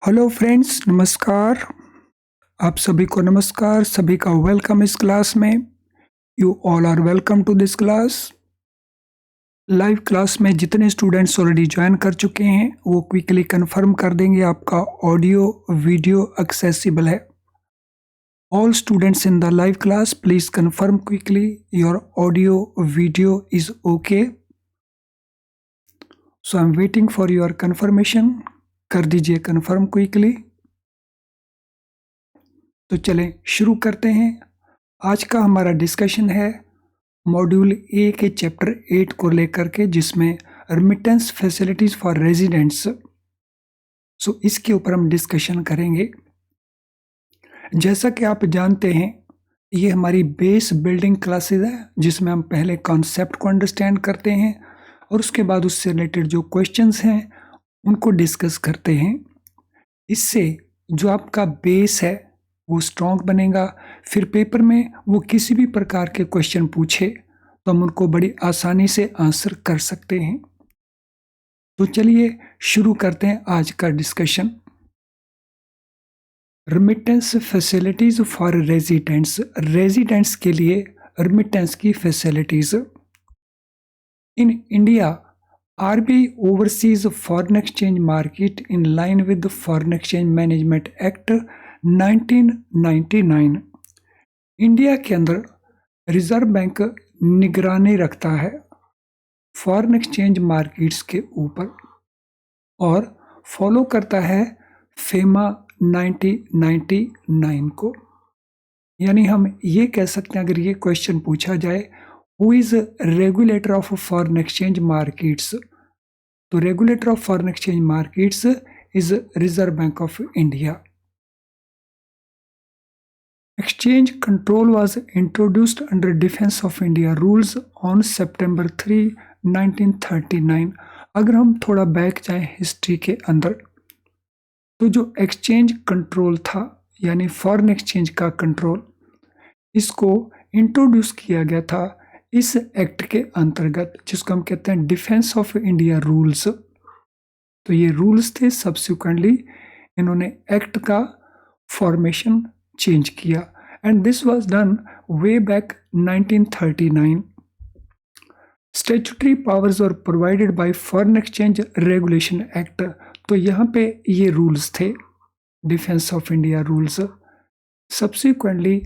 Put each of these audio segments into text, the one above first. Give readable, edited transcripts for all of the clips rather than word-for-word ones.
Hello friends, नमस्कार। आप सभी को नमस्कार, सभी का वेलकम इस क्लास में। You all are welcome to this class. Live class में जितने स्टूडेंट्स ऑलरेडी ज्वाइन कर चुके हैं वो क्विकली कंफर्म कर देंगे आपका ऑडियो वीडियो एक्सेसिबल है। All students in the live class please confirm quickly your audio video is okay. So I am waiting for your confirmation. कर दीजिए कंफर्म क्विकली। तो चलें शुरू करते हैं। आज का हमारा डिस्कशन है मॉड्यूल ए के चैप्टर 8 को लेकर के, जिसमें रेमिटेंस फैसिलिटीज फॉर रेजिडेंट्स। सो इसके ऊपर हम डिस्कशन करेंगे। जैसा कि आप जानते हैं, ये हमारी बेस बिल्डिंग क्लासेस है, जिसमें हम पहले कॉन्सेप्ट को अंडरस्टैंड करते हैं और उसके बाद उससे रिलेटेड जो क्वेश्चंस हैं उनको डिस्कस करते हैं। इससे जो आपका बेस है वो स्ट्रॉन्ग बनेगा। फिर पेपर में वो किसी भी प्रकार के क्वेश्चन पूछे तो हम उनको बड़ी आसानी से आंसर कर सकते हैं। तो चलिए शुरू करते हैं आज का discussion. Remittance facilities for residents. Residents के लिए रेमिटेंस की facilities. In India, RBI oversees foreign exchange market in line with the Foreign Exchange Management Act 1999। India के अंदर रिजर्व बैंक निगरानी रखता है फॉरेन एक्सचेंज मार्केट्स के ऊपर और फॉलो करता है फेमा 1999 को। यानी हम ये कह सकते हैं, अगर ये क्वेश्चन पूछा जाए who is regulator of foreign exchange markets, तो regulator of foreign exchange markets is Reserve bank of India. Exchange control was introduced under Defense of India rules on September 3, 1939। अगर हम थोड़ा बैक जाएं हिस्ट्री के अंदर, तो जो एक्सचेंज कंट्रोल था यानी फॉरेन एक्सचेंज का कंट्रोल, इसको इंट्रोड्यूस किया गया था इस एक्ट के अंतर्गत, जिसको हम कहते हैं डिफेंस ऑफ इंडिया रूल्स। तो ये रूल्स थे, सब्सिक्वेंटली इन्होंने एक्ट का फॉर्मेशन चेंज किया and this was done way back 1939। Statutory powers और provided by foreign exchange regulation act. तो यहाँ पे ये रूल्स थे, defence of India rules. Subsequently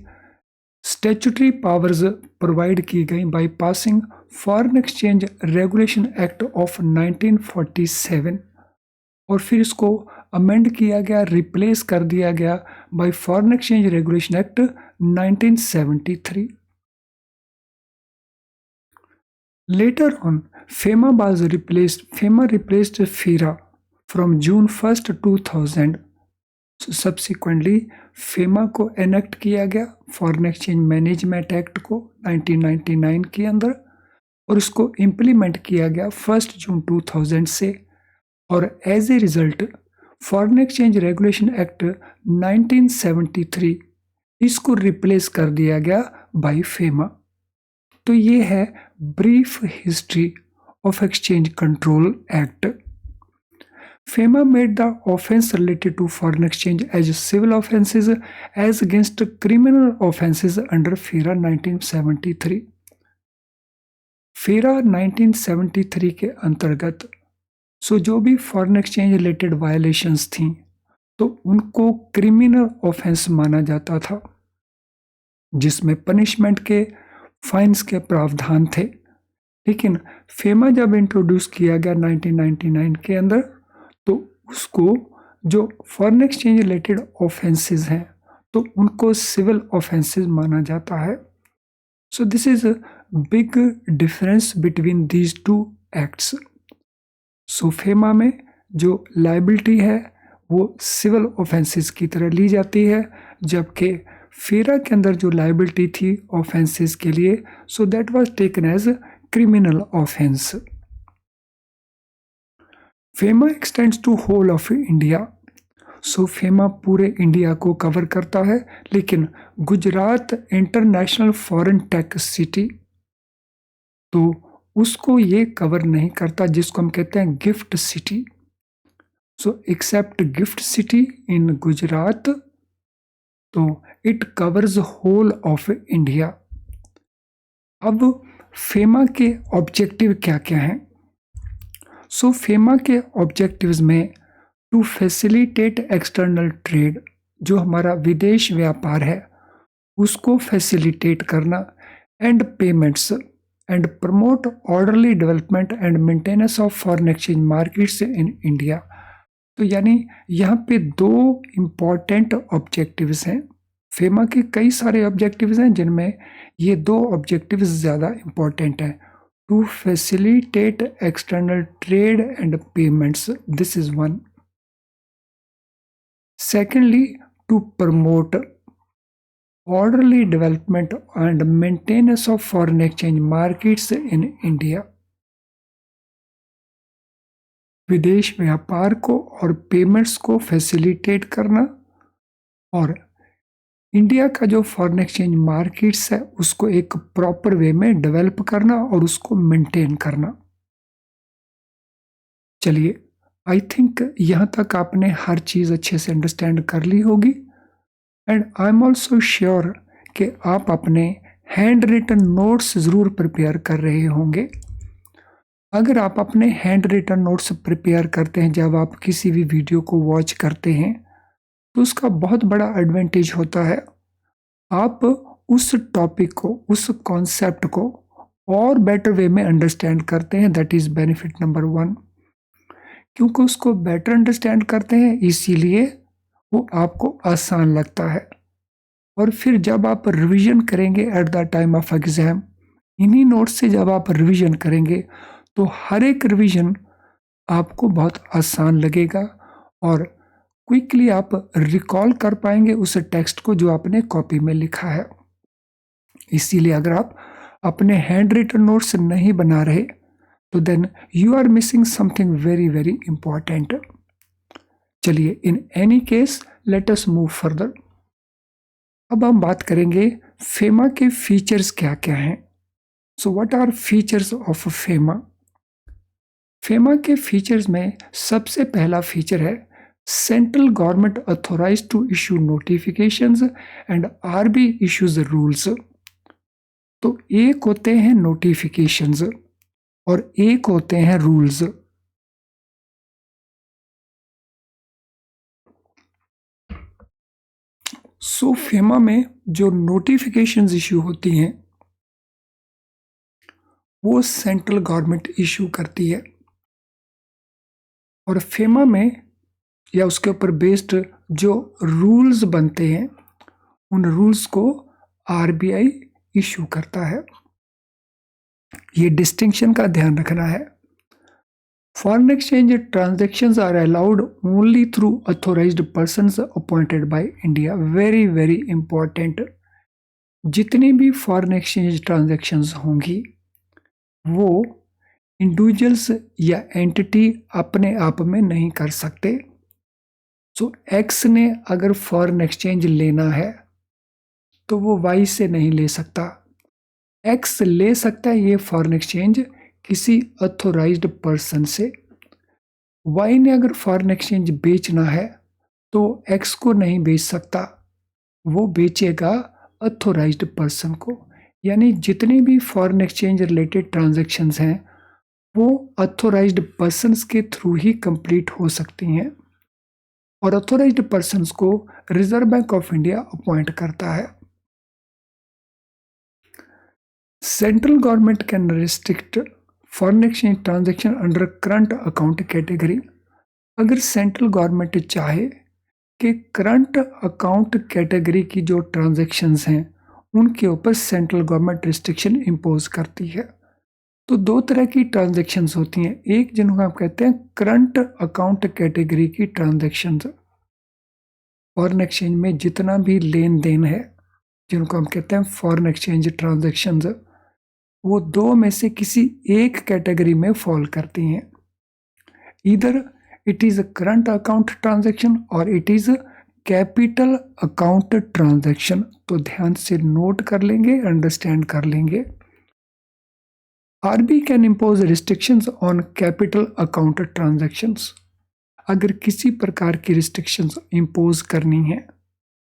statutory powers provide की गई by passing foreign exchange regulation act of 1947 और फिर इसको अमेंड किया गया, रिप्लेस कर दिया गया bye foreign exchange regulation act 1973। Later on, FEMA replaced FIRA from June 1st 2000। So subsequently FEMA को एनेक्ट किया गया फॉरेन एक्सचेंज मैनेजमेंट एक्ट को 1999 के अंदर और उसको इम्प्लीमेंट किया गया 1 जून 2000 से, और as a result foreign exchange regulation act 1973 इसको रिप्लेस कर दिया गया बाय फेमा। तो ये है brief history of exchange control act. FEMA made the offense related to foreign exchange as civil offenses as against criminal offenses under FERA 1973। FERA 1973 के अंतर्गत जो भी फॉरेन एक्सचेंज रिलेटेड वायलेशंस थी तो उनको क्रिमिनल ऑफेंस माना जाता था, जिसमें पनिशमेंट के फाइन्स के प्रावधान थे। लेकिन फेमा जब इंट्रोड्यूस किया गया 1999 के अंदर, तो उसको जो फॉरेन एक्सचेंज रिलेटेड ऑफेंसेस हैं तो उनको सिविल ऑफेंसेस माना जाता है। So this is a big difference between these two acts. So FEMA में जो लाइबिलिटी है वो सिविल ऑफेंसेस की तरह ली जाती है, जबकि फेरा के अंदर जो लाइबिलिटी थी ऑफेंसेस के लिए, so that was taken as criminal offence. FEMA extends to whole of India. So FEMA पूरे इंडिया को कवर करता है, लेकिन Gujarat international foreign tax city तो उसको ये कवर नहीं करता, जिसको हम कहते हैं GIFT City. So except GIFT city in Gujarat, तो it covers whole of India. अब फेमा के ऑब्जेक्टिव क्या क्या हैं? सो फेमा के ऑब्जेक्टिव्स में टू फैसिलिटेट एक्सटर्नल ट्रेड, जो हमारा विदेश व्यापार है उसको फैसिलिटेट करना, and payments, and promote orderly development and maintenance of foreign exchange markets in India. तो यानी यहाँ पे दो इम्पॉर्टेंट ऑब्जेक्टिव्स हैं। फेमा के कई सारे ऑब्जेक्टिव्स हैं जिनमें ये दो ऑब्जेक्टिव्स ज़्यादा इम्पॉर्टेंट हैं। To facilitate external trade and payments, this is one. Secondly, to promote orderly development and maintenance of foreign exchange markets in India। विदेश व्यापार को और पेमेंट्स को फैसिलिटेट करना और इंडिया का जो फॉरेन एक्सचेंज मार्केट्स है उसको एक प्रॉपर वे में डेवलप करना और उसको मेंटेन करना। चलिए, आई थिंक यहाँ तक आपने हर चीज़ अच्छे से अंडरस्टैंड कर ली होगी, and I am also sure कि आप अपने हैंड रिटन नोट्स ज़रूर प्रिपेयर कर रहे होंगे। अगर आप अपने हैंड रिटन नोट्स प्रिपेयर करते हैं जब आप किसी भी वीडियो को वॉच करते हैं, तो उसका बहुत बड़ा एडवांटेज होता है। आप उस टॉपिक को, उस कॉन्सेप्ट को और बेटर वे में अंडरस्टैंड करते हैं। That is benefit number one. क्योंकि उसको बेटर अंडरस्टैंड करते हैं इसीलिए वो आपको आसान लगता है। और फिर जब आप रिवीजन करेंगे at the time of exam, इन्हीं नोट्स से जब आप रिवीजन करेंगे तो हर एक रिवीजन आपको बहुत आसान लगेगा और क्विकली आप रिकॉल कर पाएंगे उस टेक्स्ट को जो आपने कॉपी में लिखा है। इसीलिए अगर आप अपने हैंड रिटन नोट्स नहीं बना रहे तो then you are missing something very very important. चलिए, in any case let us move further. अब हम बात करेंगे फेमा के फीचर्स क्या क्या हैं। So what are features of FEMA? FEMA के फीचर्स में सबसे पहला फीचर है central government authorise to issue notifications and RB issues rules. तो एक होते हैं नोटिफिकेशंस और एक होते हैं रूल्स। सो फेमा में जो नोटिफिकेशंस इशू होती हैं वो सेंट्रल गवर्नमेंट इशू करती है, और फेमा में या उसके ऊपर बेस्ड जो रूल्स बनते हैं उन रूल्स को आरबीआई इशू करता है। ये डिस्टिंक्शन का ध्यान रखना है। Foreign exchange transactions are allowed only through authorised persons appointed by India. Very very important. जितनी भी फॉरेन एक्सचेंज ट्रांजैक्शंस होंगी वो इंडिविजुअल्स या एंटिटी अपने आप में नहीं कर सकते। सो एक्स ने अगर फॉरेन एक्सचेंज लेना है तो वो वाई से नहीं ले सकता। एक्स ले सकता है ये फॉरेन एक्सचेंज किसी अथोराइज्ड पर्सन से। वाई ने अगर फॉरेन एक्सचेंज बेचना है तो एक्स को नहीं बेच सकता, वो बेचेगा अथोराइज्ड पर्सन को। यानी जितनी भी फॉरेन एक्सचेंज रिलेटेड ट्रांजैक्शंस हैं वो अथोराइज्ड पर्सन्स के थ्रू ही कंप्लीट हो सकती हैं, और अथोराइज्ड पर्सन्स को reserve bank of India appoint करता है। Central government can restrict foreign exchange transaction under current account category. अगर सेंट्रल गवर्नमेंट चाहे कि करंट अकाउंट कैटेगरी की जो ट्रांजैक्शंस हैं उनके ऊपर सेंट्रल गवर्नमेंट रिस्ट्रिक्शन इम्पोज करती है, तो दो तरह की ट्रांजैक्शंस होती हैं। एक जिनको हम कहते हैं करंट अकाउंट कैटेगरी की ट्रांजैक्शंस, फॉरेन एक्सचेंज में जितना भी लेन देन है जिनको हम कहते हैं फॉरेन एक्सचेंज ट्रांजैक्शंस, वो दो में से किसी एक कैटेगरी में फॉल करती हैं। इधर it is a current account transaction और it is capital account transaction. तो ध्यान से नोट कर लेंगे, अंडरस्टैंड कर लेंगे। R B can impose restrictions on capital account transactions. अगर किसी प्रकार की रिस्ट्रिक्शंस इम्पोज करनी है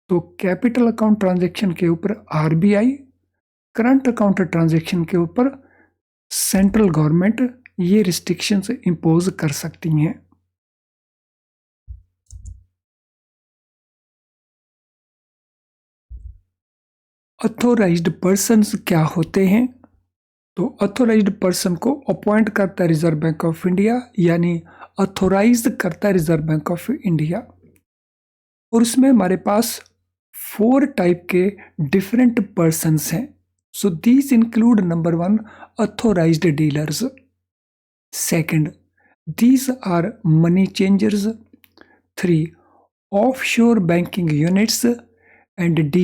तो कैपिटल अकाउंट ट्रांजैक्शन के ऊपर आरबीआई, करंट अकाउंट ट्रांजैक्शन के ऊपर सेंट्रल गवर्नमेंट ये रिस्ट्रिक्शंस इम्पोज कर सकती हैं। ऑथोराइज्ड पर्सन्स क्या होते हैं? तो ऑथोराइज्ड पर्सन को अपॉइंट करता है रिजर्व बैंक ऑफ इंडिया, यानी ऑथोराइज करता है रिजर्व बैंक ऑफ इंडिया। और उसमें हमारे पास 4 टाइप के डिफरेंट पर्सन्स हैं। So these include number 1 authorised dealers, second these are money changers, 3 offshore banking units, and D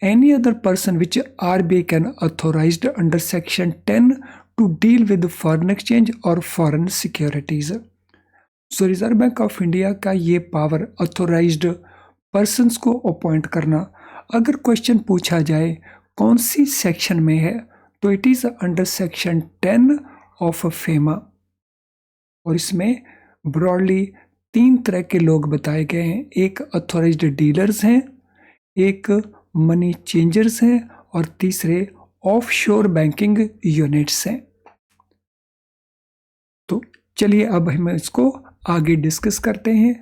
any other person which RBI can authorized under section 10 to deal with foreign exchange or foreign securities। So reserve bank of India का ये power authorised persons को appoint करना, अगर question पूछा जाए कौन C section में है तो it is under section 10 of FEMA. और इसमें ब्रॉडली 3 तरह के लोग बताए गए हैं, एक ऑथोराइज्ड डीलर्स हैं, एक मनी चेंजर्स हैं और तीसरे ऑफशोर बैंकिंग यूनिट्स हैं। तो चलिए अब हम इसको आगे डिस्कस करते हैं।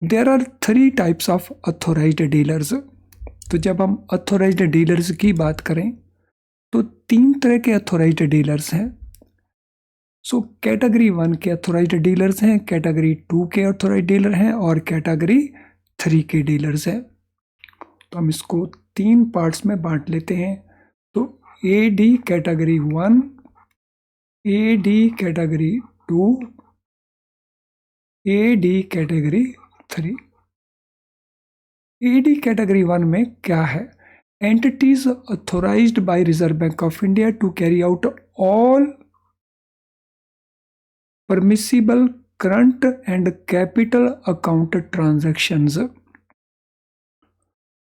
There are 3 types of authorised dealers. तो जब हम ऑथोराइज्ड डीलर्स की बात करें तो 3 तरह के ऑथोराइज्ड डीलर्स हैं। सो कैटेगरी 1 के ऑथोराइज्ड डीलर्स हैं, कैटेगरी 2 के ऑथोराइज्ड डीलर हैं और कैटेगरी 3 के डीलर्स हैं। तो हम इसको 3 पार्ट्स में बांट लेते हैं। तो A D category 1, A D category 2, A D category 3। A D category 1 में क्या है? Entities authorized by reserve bank of India to carry out all permissible current and capital account transactions.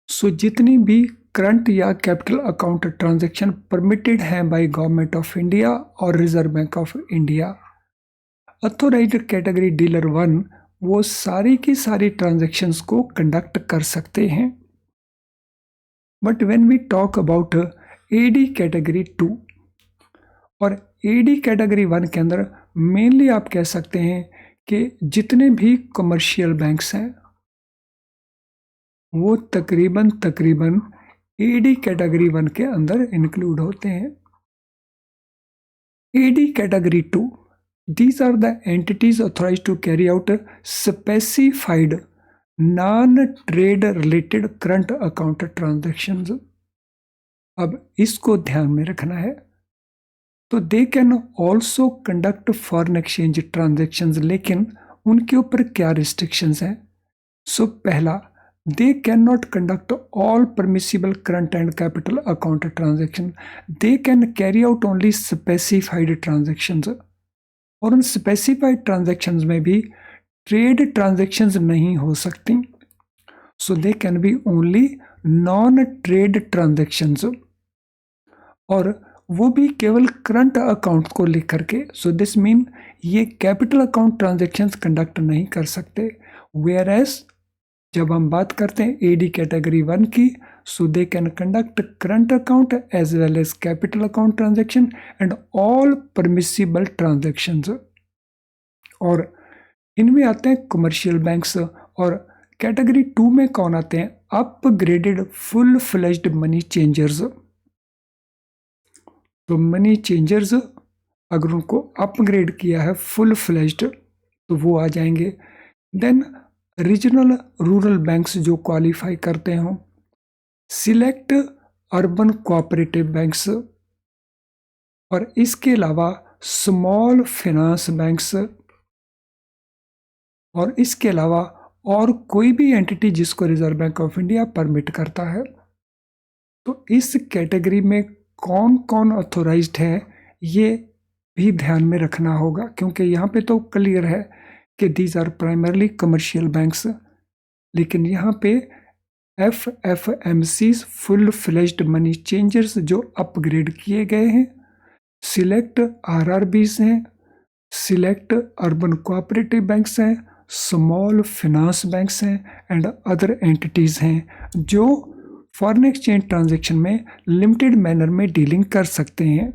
So जितनी भी करंट या capital account transaction permitted हैं by government of India और Reserve bank of India, authorized category dealer 1 वो सारी की सारी transactions को कंडक्ट कर सकते हैं। But when we talk about AD category 2 और एडी कैटेगरी 1 के अंदर मेनली आप कह सकते हैं कि जितने भी कमर्शियल बैंक्स हैं वो तकरीबन एडी कैटेगरी 1 के अंदर इंक्लूड होते हैं। AD category 2, these are the entities authorized to carry out specified non-trade related current account transactions। अब इसको ध्यान में रखना है। तो they can also conduct foreign exchange transactions, लेकिन उनके ऊपर क्या रिस्ट्रिक्शंस हैं? सो पहला, they can not conduct all permissible current and capital account transaction, they can carry out only specified transactions. और उन स्पेसिफाइड ट्रांजेक्शन्स में भी ट्रेड ट्रांजेक्शन्स नहीं हो सकती। So they can be only non trade transactions, और वो भी केवल करंट अकाउंट को लेकर के। सो दिस मीन ये कैपिटल अकाउंट ट्रांजेक्शन्स कंडक्ट नहीं कर सकते। वेयर एज जब हम बात करते हैं एडी कैटेगरी 1 की, so they can conduct current account as well as capital account transaction and all permissible transactions. और इनमें आते हैं कमर्शियल बैंक्स। और कैटेगरी 2 में कौन आते हैं? Upgraded full fledged money changers. तो मनी चेंजर्स अगर उनको अपग्रेड किया है फुल फ्लेज्ड तो वो आ जाएंगे। देन रीजनल रूरल बैंक्स जो क्वालिफाई करते हों, सिलेक्ट अर्बन कोऑपरेटिव बैंक्स, और इसके अलावा स्मॉल फाइनेंस बैंक्स, और इसके अलावा और कोई भी एंटिटी जिसको reserve bank of India permit करता है। तो इस कैटेगरी में कौन कौन ऑथोराइज्ड है ये भी ध्यान में रखना होगा, क्योंकि यहाँ पे तो क्लियर है कि these are primarily commercial banks, लेकिन यहाँ पे FFMCs full fledged money changers जो अपग्रेड किए गए हैं, सिलेक्ट RRBs हैं, सिलेक्ट अर्बन कोऑपरेटिव बैंक्स हैं स्मॉल फिनांस बैंक्स हैं एंड अदर एंटिटीज़ हैं जो फॉरेन एक्सचेंज ट्रांजैक्शन में लिमिटेड मैनर में डीलिंग कर सकते हैं।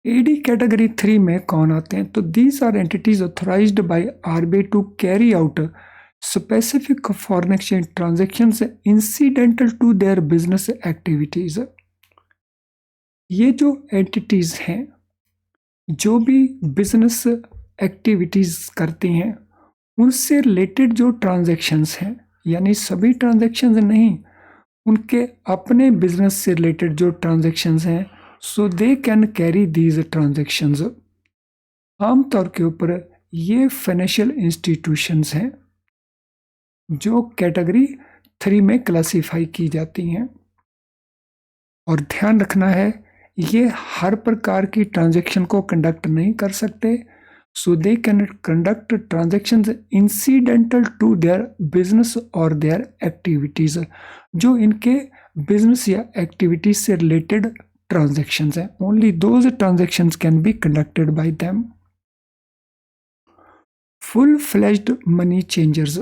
एडी कैटेगरी 3 में कौन आते हैं? तो these are entities authorised by RBI to carry out specific foreign exchange transactions incidental to their business activities. ये जो एंटिटीज हैं जो भी बिजनेस एक्टिविटीज करती हैं उनसे रिलेटेड जो ट्रांजैक्शंस हैं, यानी सभी ट्रांजैक्शंस नहीं, उनके अपने बिजनेस से रिलेटेड जो ट्रांजैक्शंस हैं, so they can carry these transactions. आमतौर के ऊपर ये फाइनेंशियल इंस्टीट्यूशंस हैं जो कैटेगरी 3 में क्लासीफाई की जाती हैं। और ध्यान रखना है, ये हर प्रकार की ट्रांजैक्शन को कंडक्ट नहीं कर सकते। So they can conduct transactions incidental to their business और देयर एक्टिविटीज, जो इनके बिजनेस या एक्टिविटीज से रिलेटेड ट्रांजैक्शंस हैं। Only those transactions can be conducted by them. Full fledged money changers.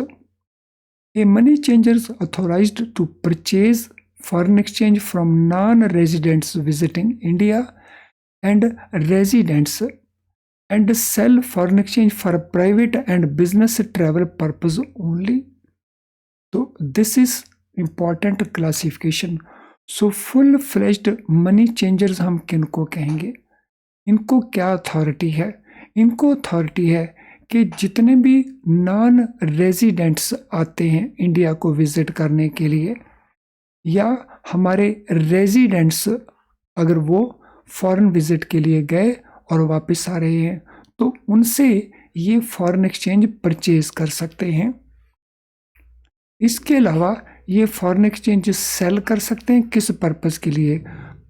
A money changers authorized to purchase foreign exchange from non-residents visiting India and residents and sell foreign exchange for private and business travel purpose only. So this is important classification. So full-fledged money changers हम किनको कहेंगे? इनको क्या authority है? इनको authority है कि जितने भी नॉन रेजिडेंट्स आते हैं इंडिया को विजिट करने के लिए, या हमारे रेजिडेंट्स अगर वो फॉरेन विजिट के लिए गए और वापस आ रहे हैं, तो उनसे ये फॉरेन एक्सचेंज परचेज कर सकते हैं। इसके अलावा ये फॉरेन एक्सचेंज सेल कर सकते हैं किस पर्पस के लिए?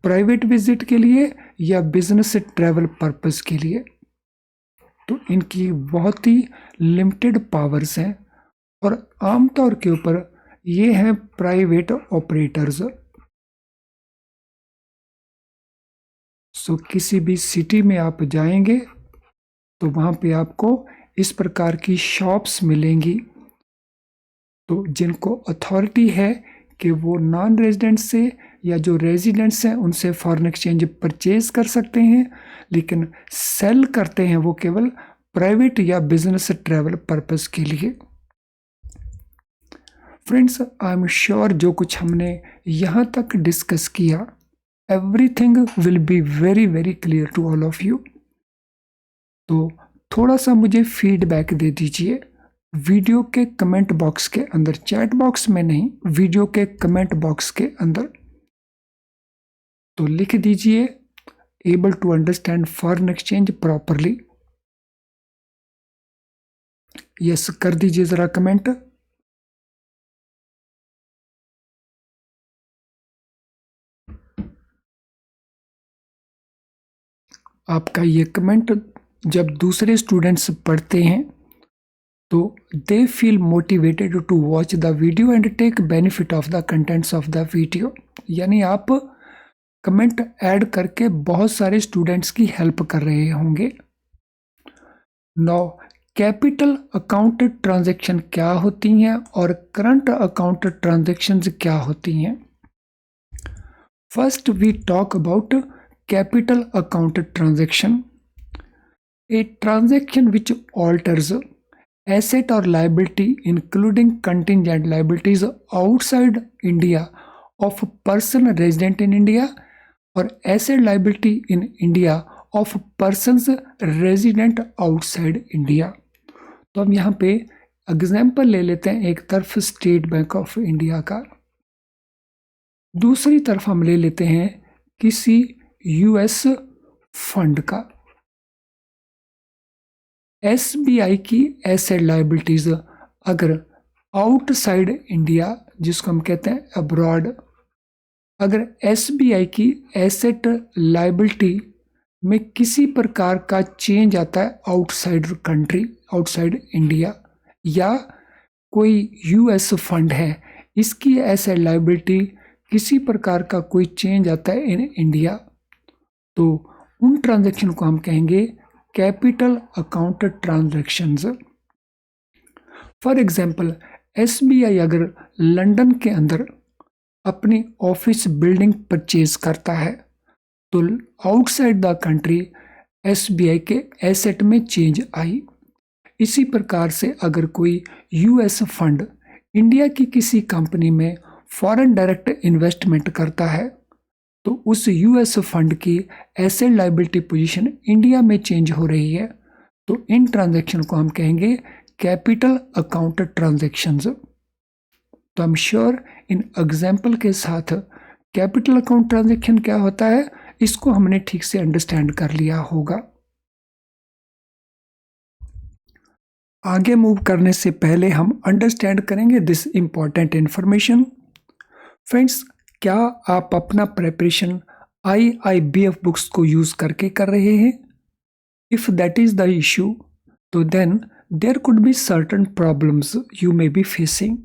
प्राइवेट विजिट के लिए या बिजनेस ट्रैवल पर्पस के लिए। तो इनकी बहुत ही लिमिटेड पावर्स हैं और आमतौर के ऊपर ये हैं प्राइवेट ऑपरेटर्स। सो किसी भी सिटी में आप जाएंगे तो वहाँ पे आपको इस प्रकार की शॉप्स मिलेंगी, तो जिनको अथॉरिटी है कि वो नॉन रेजिडेंट से या जो रेजिडेंट्स हैं उनसे फॉरेन एक्सचेंज परचेज कर सकते हैं, लेकिन सेल करते हैं वो केवल प्राइवेट या बिजनेस ट्रैवल पर्पस के लिए। फ्रेंड्स, आई एम श्योर जो कुछ हमने यहाँ तक डिस्कस किया, everything will be very very clear to all of you. तो थोड़ा सा मुझे फीडबैक दे दीजिए वीडियो के कमेंट बॉक्स के अंदर, चैट बॉक्स में नहीं, वीडियो के कमेंट बॉक्स के अंदर। तो लिख दीजिए able to understand foreign exchange properly. Yes कर दीजिए जरा कमेंट। आपका ये कमेंट जब दूसरे स्टूडेंट्स पढ़ते हैं तो they feel motivated to watch the video and take benefit of the contents of the video. यानी आप कमेंट ऐड करके बहुत सारे स्टूडेंट्स की हेल्प कर रहे होंगे। नाउ कैपिटल अकाउंट ट्रांजैक्शन क्या होती हैं और करंट अकाउंट ट्रांजैक्शंस क्या होती हैं? First we talk about capital account transaction, a transaction which alters asset or liability including contingent liabilities outside India of a person resident in India or asset liability in India of persons resident outside India। तो हम यहाँ पे example ले लेते हैं, एक तरफ state bank of India का, दूसरी तरफ हम ले लेते हैं किसी यूएस फंड का। एसबीआई की एसेट लाइबिलिटीज अगर आउटसाइड इंडिया, जिसको हम कहते हैं अब्रॉड, अगर एसबीआई की एसेट लाइबिलिटी में किसी प्रकार का चेंज आता है आउटसाइड कंट्री, आउटसाइड इंडिया, या कोई यूएस फंड है इसकी एसेट लाइबिलिटी किसी प्रकार का कोई चेंज आता है इन इंडिया, तो उन ट्रांजैक्शन को हम कहेंगे capital account transactions. For example SBI अगर लंदन के अंदर अपनी ऑफिस बिल्डिंग परचेज करता है तो आउटसाइड द कंट्री एसबीआई के एसेट में चेंज आई। इसी प्रकार से अगर कोई यूएस फंड इंडिया की किसी कंपनी में फॉरेन डायरेक्ट इन्वेस्टमेंट करता है तो उस यूएस फंड की एसेट लायबिलिटी पोजीशन इंडिया में चेंज हो रही है, तो इन ट्रांजैक्शन को हम कहेंगे कैपिटल अकाउंट ट्रांजैक्शंस। तो I am sure in example के साथ कैपिटल अकाउंट ट्रांजैक्शन क्या होता है इसको हमने ठीक से अंडरस्टैंड कर लिया होगा। आगे मूव करने से पहले हम अंडरस्टैंड करेंगे दिस इंपॉर्टेंट इंफॉर्मेशन। फ्रेंड्स, क्या आप अपना प्रिपरेशन IIBF बुक्स को यूज करके कर रहे हैं? If that is the issue तो then there could be certain problems you may be facing.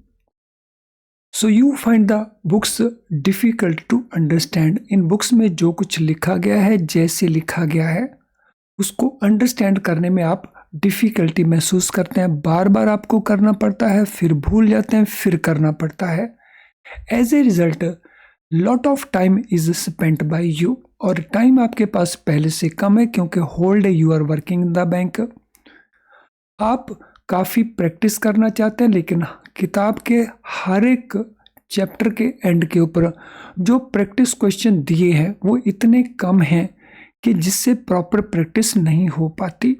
So you find the books difficult to understand. In books में जो कुछ लिखा गया है, जैसे लिखा गया है, उसको अंडरस्टैंड करने में आप डिफिकल्टी महसूस करते हैं। बार बार आपको करना पड़ता है, फिर भूल जाते हैं, फिर करना पड़ता है। As a result lot of time is spent by you, और टाइम आपके पास पहले से कम है क्योंकि hold you are working in the bank. आप काफ़ी प्रैक्टिस करना चाहते हैं लेकिन किताब के हर एक चैप्टर के एंड के ऊपर जो प्रैक्टिस क्वेश्चन दिए हैं वो इतने कम हैं कि जिससे प्रॉपर प्रैक्टिस नहीं हो पाती,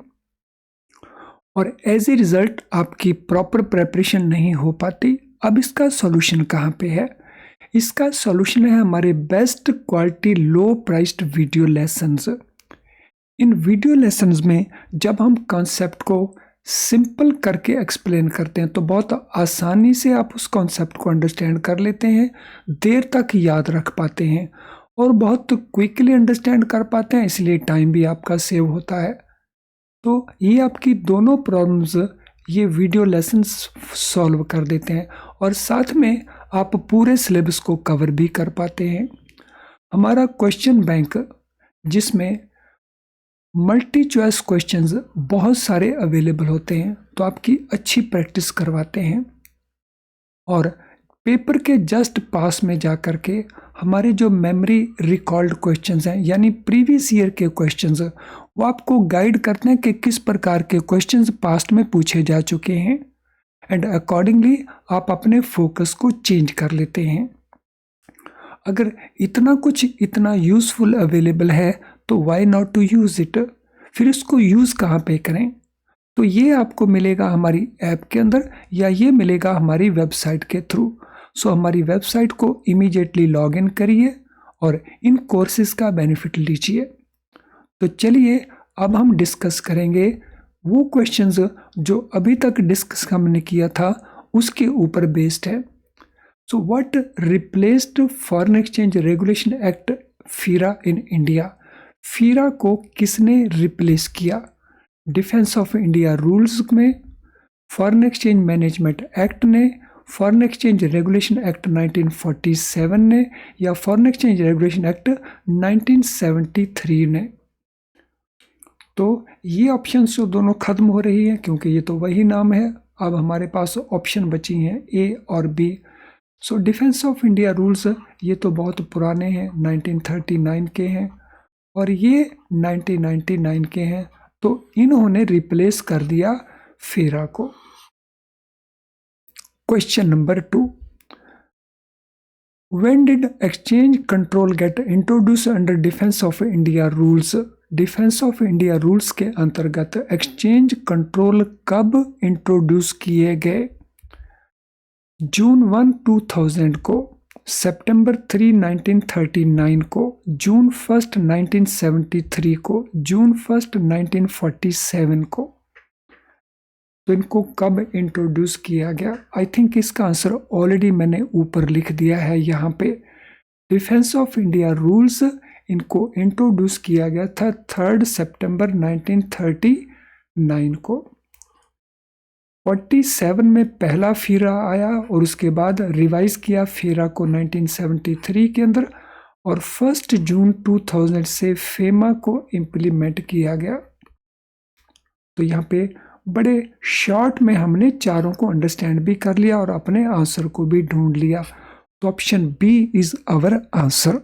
और एज ए रिजल्ट आपकी प्रॉपर प्रेपरेशन नहीं हो पाती। अब इसका सॉल्यूशन कहाँ पे है? इसका सॉल्यूशन है हमारे best quality low priced video lessons. इन वीडियो लेसन्स में जब हम कॉन्सेप्ट को सिंपल करके एक्सप्लेन करते हैं तो बहुत आसानी से आप उस कॉन्सेप्ट को अंडरस्टैंड कर लेते हैं, देर तक याद रख पाते हैं और बहुत क्विकली अंडरस्टैंड कर पाते हैं, इसलिए टाइम भी आपका सेव होता है। तो ये आपकी दोनों प्रॉब्लम्स ये वीडियो लेसन्स सॉल्व कर देते हैं और साथ में आप पूरे सिलेबस को कवर भी कर पाते हैं। हमारा क्वेश्चन बैंक जिसमें मल्टी चॉइस क्वेश्चंस बहुत सारे अवेलेबल होते हैं तो आपकी अच्छी प्रैक्टिस करवाते हैं, और पेपर के जस्ट पास में जा कर के हमारे जो मेमोरी रिकॉल्ड क्वेश्चंस हैं यानी प्रीवियस ईयर के क्वेश्चंस वो आपको गाइड करते हैं कि किस प्रकार के क्वेश्चंस पास्ट में पूछे जा चुके हैं, एंड अकॉर्डिंगली आप अपने फोकस को चेंज कर लेते हैं। अगर इतना कुछ इतना यूज़फुल अवेलेबल है तो why not to use it. फिर इसको यूज़ कहाँ पे करें? तो ये आपको मिलेगा हमारी ऐप के अंदर या ये मिलेगा हमारी वेबसाइट के थ्रू। सो हमारी वेबसाइट को इमीडिएटली लॉग इन करिए और इन कोर्सेज का बेनिफिट लीजिए। तो चलिए अब हम डिस्कस करेंगे वो क्वेश्चंस जो अभी तक डिस्कस हमने किया था उसके ऊपर बेस्ड है। So what replaced foreign exchange regulation act FERA in India? FERA को किसने रिप्लेस किया? डिफेंस ऑफ इंडिया रूल्स में, फॉरेन एक्सचेंज मैनेजमेंट एक्ट ने, फॉरेन एक्सचेंज रेगुलेशन एक्ट 1947 ने, या फॉरेन एक्सचेंज रेगुलेशन एक्ट 1973 ने? तो ये ऑप्शन तो दोनों खत्म हो रही है क्योंकि ये तो वही नाम है। अब हमारे पास ऑप्शन बची हैं ए और B. So defence of India rules ये तो बहुत पुराने हैं, 1939 के हैं, और ये 1999 के हैं, तो इन्होंने रिप्लेस कर दिया फेरा को। Question number 2, when did exchange control gate introduce under defence of India rules? Defence of India rules के अंतर्गत एक्सचेंज कंट्रोल कब इंट्रोड्यूस किए गए? जून 1, 2000 को, सितंबर 3, 1939 को, जून 1, 1973 को, जून 1, 1947 को। तो इनको कब इंट्रोड्यूस किया गया? आई थिंक इसका आंसर ऑलरेडी मैंने ऊपर लिख दिया है यहाँ पे। डिफेंस ऑफ इंडिया रूल्स इनको इंट्रोड्यूस किया गया था 3 सितंबर 1939 को। 47 में पहला फीरा आया और उसके बाद रिवाइज किया फीरा को 1973 के अंदर, और 1 जून 2000 से फेमा को इम्प्लीमेंट किया गया। तो यहाँ पे बड़े शॉर्ट में हमने चारों को अंडरस्टैंड भी कर लिया और अपने आंसर को भी ढूंढ लिया। तो option B is our answer.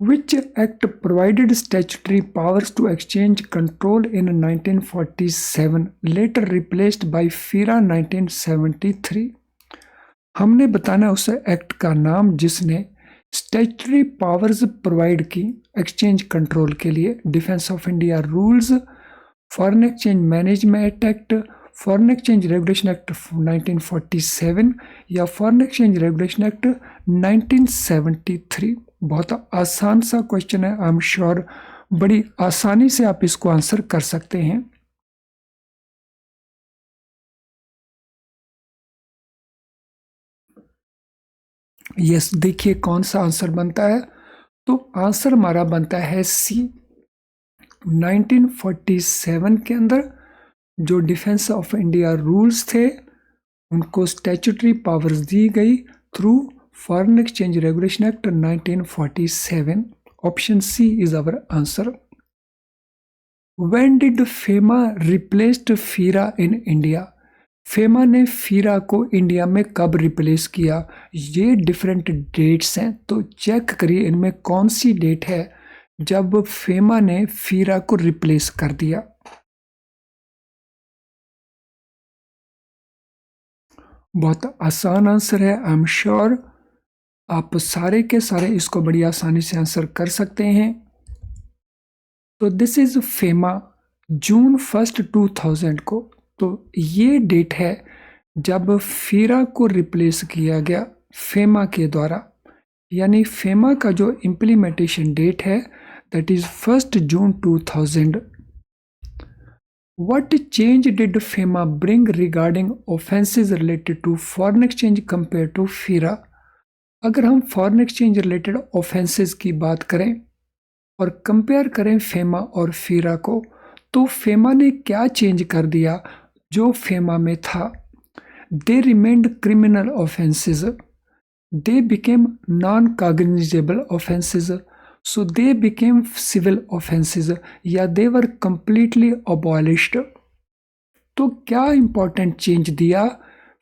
Which act provided statutory powers to exchange control in 1947, later replaced by FIRA 1973? हमने बताना उस एक्ट का नाम जिसने स्टैट्यूटरी पावर्स प्रोवाइड की एक्सचेंज कंट्रोल के लिए। Defence of India rules, foreign exchange management act, foreign exchange regulation act 1947 या फॉरेन एक्सचेंज रेगुलेशन एक्ट 1973। बहुत आसान सा क्वेश्चन है, आई एम श्योर बड़ी आसानी से आप इसको आंसर कर सकते हैं। यस, देखिए कौन सा आंसर बनता है। तो आंसर हमारा बनता है सी। 1947 के अंदर जो डिफेंस ऑफ इंडिया रूल्स थे उनको स्टैट्यूटरी पावर्स दी गई through foreign exchange regulation act 1947। Option C is our answer. When did FEMA replaced FERA in India? FEMA ने फीरा को इंडिया में कब रिप्लेस किया? ये डिफरेंट डेट्स हैं, तो चेक करिए इनमें कौन सी डेट है जब फेमा ने फीरा को रिप्लेस कर दिया। बहुत आसान आंसर है, आई एम श्योर आप सारे के सारे इसको बड़ी आसानी से आंसर कर सकते हैं। तो दिस इज फेमा, जून 1 2000 को। तो ये डेट है जब फीरा को रिप्लेस किया गया फेमा के द्वारा, यानी फेमा का जो इम्प्लीमेंटेशन डेट है that is 1 June 2000। What change did FEMA bring regarding offences related to foreign exchange compared to FIRA? अगर हम फॉरेन एक्सचेंज रिलेटेड ऑफेंसेस की बात करें और कंपेयर करें फेमा और फीरा को, तो फेमा ने क्या चेंज कर दिया जो फेमा में था? They remained criminal offences, they became non cognizable offences, so they became civil offences, या दे वर कंप्लीटली अबॉलिश्ड। तो क्या इंपॉर्टेंट चेंज दिया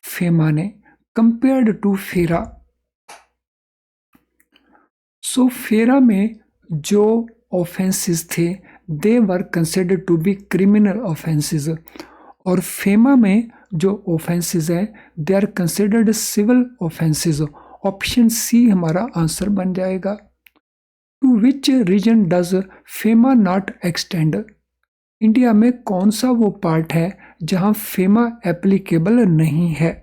फेमा ने कंपेयर्ड टू फेरा? सो फेरा में जो ऑफेंसेस थे they were considered to be criminal offences, और फेमा में जो ऑफेंसेस हैं they are considered civil offences. Option C हमारा आंसर बन जाएगा। To which region does FEMA not extend? India में कौन सा वो पार्ट है जहां फेमा एप्लीकेबल नहीं है?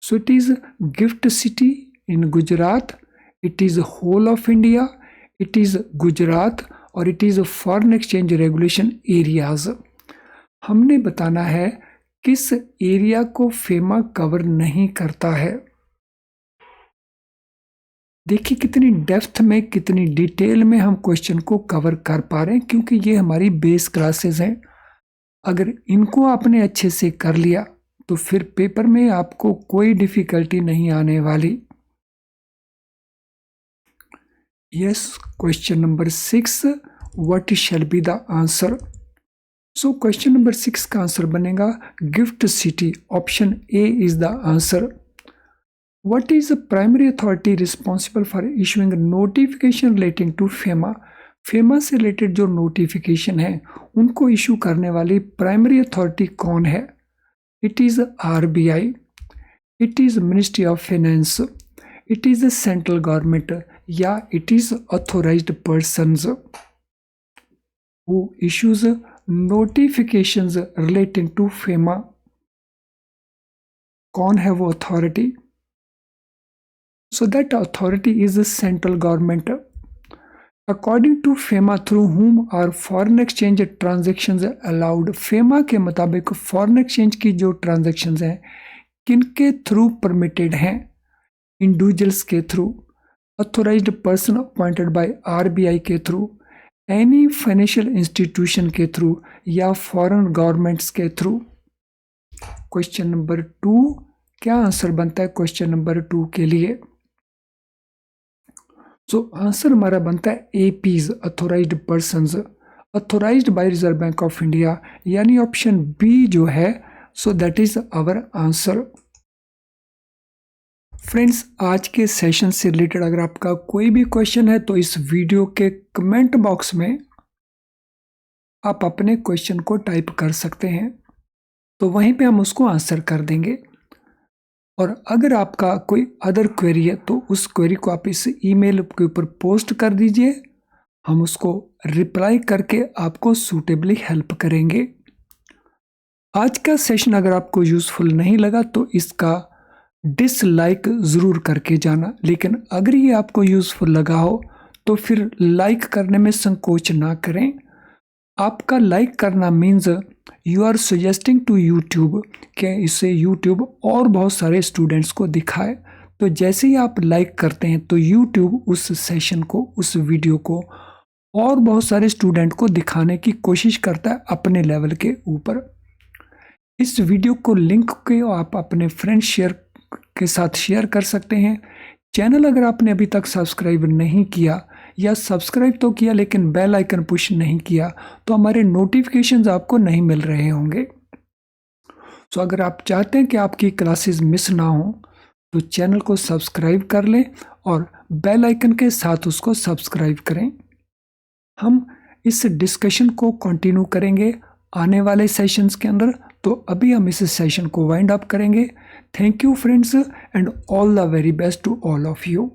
So it is GIFT city in Gujarat, it is whole of India, it is Gujarat, और it is foreign exchange regulation areas. हमने बताना है किस एरिया को फेमा कवर नहीं करता है। देखिए कितनी डेप्थ में, कितनी डिटेल में हम क्वेश्चन को कवर कर पा रहे हैं, क्योंकि ये हमारी बेस क्लासेस हैं। अगर इनको आपने अच्छे से कर लिया तो फिर पेपर में आपको कोई डिफिकल्टी नहीं आने वाली। Yes, question number 6, what shall be the answer? So question number 6 का आंसर बनेगा gift city. Option A is the answer. What is the primary authority responsible for issuing notification relating to FEMA? FEMA से related जो notification है उनको issue करने वाली primary authority कौन है? It is RBI, it is ministry of finance, it is central government, या it is authorized persons who issues notifications relating to FEMA। कौन है वो authority? So that authority is the central government. According to FEMA, through whom are foreign exchange transactions allowed? FEMA के मुताबिक foreign exchange की जो transactions हैं किनके through permitted हैं? Individuals के through, authorized person appointed by RBI के through, any financial institution के थ्रू, या foreign governments के थ्रू? क्वेश्चन नंबर 2 क्या आंसर बनता है क्वेश्चन नंबर 2 के लिए? सो आंसर हमारा बनता है APs, authorised persons. Authorised by reserve bank of India, यानी ऑप्शन बी जो है, so that is our answer. Friends, आज के सेशन से रिलेटेड अगर आपका कोई भी क्वेश्चन है तो इस वीडियो के कमेंट बॉक्स में आप अपने क्वेश्चन को टाइप कर सकते हैं, तो वहीं पे हम उसको आंसर कर देंगे। और अगर आपका कोई अदर क्वेरी है तो उस क्वेरी को आप इस ईमेल के ऊपर पोस्ट कर दीजिए, हम उसको रिप्लाई करके आपको सूटेबली हेल्प करेंगे। आज का सेशन अगर आपको यूज़फुल नहीं लगा तो इसका डिसलाइक ज़रूर करके जाना, लेकिन अगर ये आपको यूज़फुल लगा हो तो फिर लाइक करने में संकोच ना करें। आपका लाइक करना means you are suggesting to YouTube कि इसे यूट्यूब और बहुत सारे स्टूडेंट्स को दिखाए। तो जैसे ही आप लाइक करते हैं तो यूट्यूब उस सेशन को, उस वीडियो को और बहुत सारे स्टूडेंट को दिखाने की कोशिश करता है अपने लेवल के ऊपर। इस वीडियो को लिंक के आप अपने फ्रेंड के साथ शेयर कर सकते हैं। चैनल अगर आपने अभी तक सब्सक्राइब नहीं किया या सब्सक्राइब तो किया लेकिन बेल आइकन पुश नहीं किया तो हमारे नोटिफिकेशंस आपको नहीं मिल रहे होंगे। तो अगर आप चाहते हैं कि आपकी क्लासेस मिस ना हो तो चैनल को सब्सक्राइब कर लें और बेल आइकन के साथ उसको सब्सक्राइब करें। हम इस डिस्कशन को कंटिन्यू करेंगे आने वाले सेशंस के अंदर, तो अभी हम इस सेशन को वाइंड अप करेंगे। Thank you friends and all the very best to all of you.